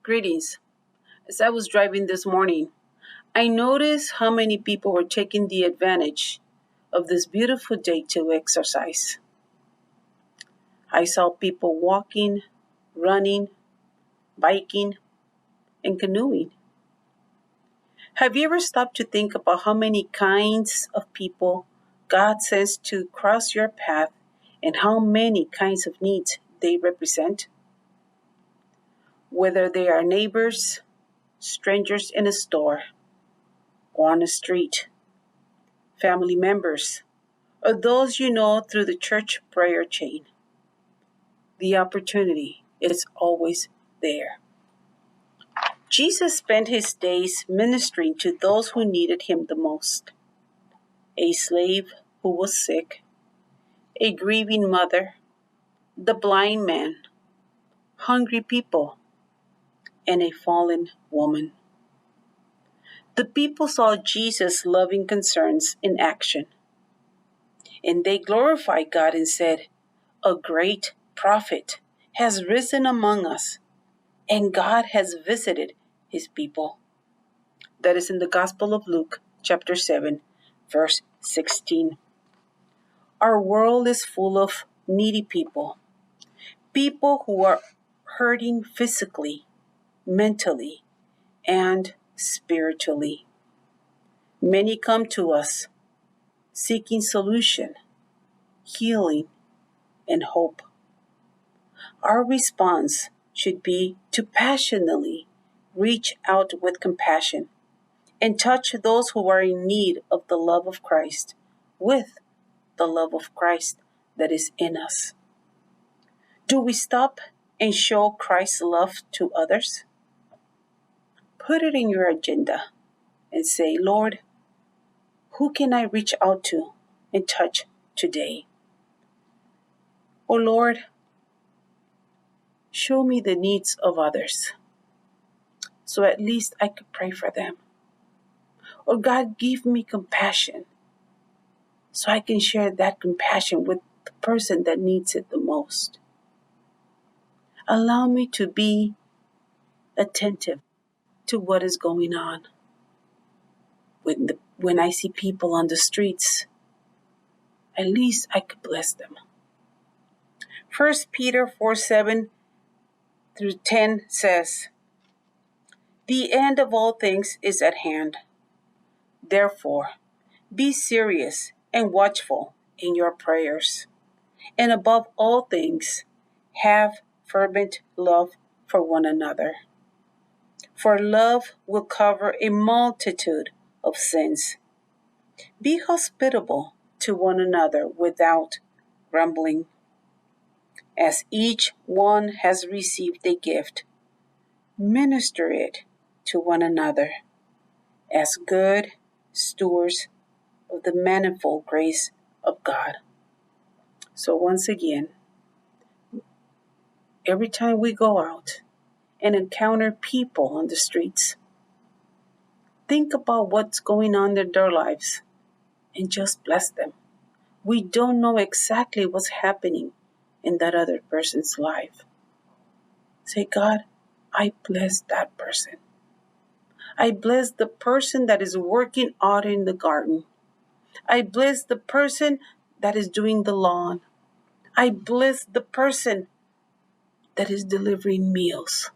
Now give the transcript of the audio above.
Greetings. As I was driving this morning, I noticed how many people were taking the advantage of this beautiful day to exercise. I saw people walking, running, biking, and canoeing. Have you ever stopped to think about how many kinds of people God sends to cross your path and how many kinds of needs they represent? Whether they are neighbors, strangers in a store, or on a street, family members, or those you know through the church prayer chain, the opportunity is always there. Jesus spent his days ministering to those who needed him the most: a slave who was sick, a grieving mother, the blind man, hungry people, and a fallen woman. The people saw Jesus' loving concerns in action, and they glorified God and said, "A great prophet has risen among us, and God has visited his people." That is in the Gospel of Luke, chapter 7, verse 16. Our world is full of needy people who are hurting physically, mentally, and spiritually. Many come to us seeking solution, healing, and hope. Our response should be to passionately reach out with compassion and touch those who are in need of the love of Christ with the love of Christ that is in us. Do we stop and show Christ's love to others? Put it in your agenda and say, "Lord, who can I reach out to and touch today?" Or, "Lord, show me the needs of others so at least I could pray for them." Or, "God, give me compassion so I can share that compassion with the person that needs it the most." Allow me to be attentive to what is going on. When I see people on the streets, at least I could bless them. 1 Peter 4:7-10 says, "The end of all things is at hand. Therefore, be serious and watchful in your prayers. And above all things, have fervent love for one another. For love will cover a multitude of sins. Be hospitable to one another without grumbling. As each one has received a gift, minister it to one another as good stewards of the manifold grace of God." So once again, every time we go out and encounter people on the streets, think about what's going on in their lives and just bless them. We don't know exactly what's happening in that other person's life. Say, "God, I bless that person. I bless the person that is working out in the garden. I bless the person that is doing the lawn. I bless the person that is delivering meals.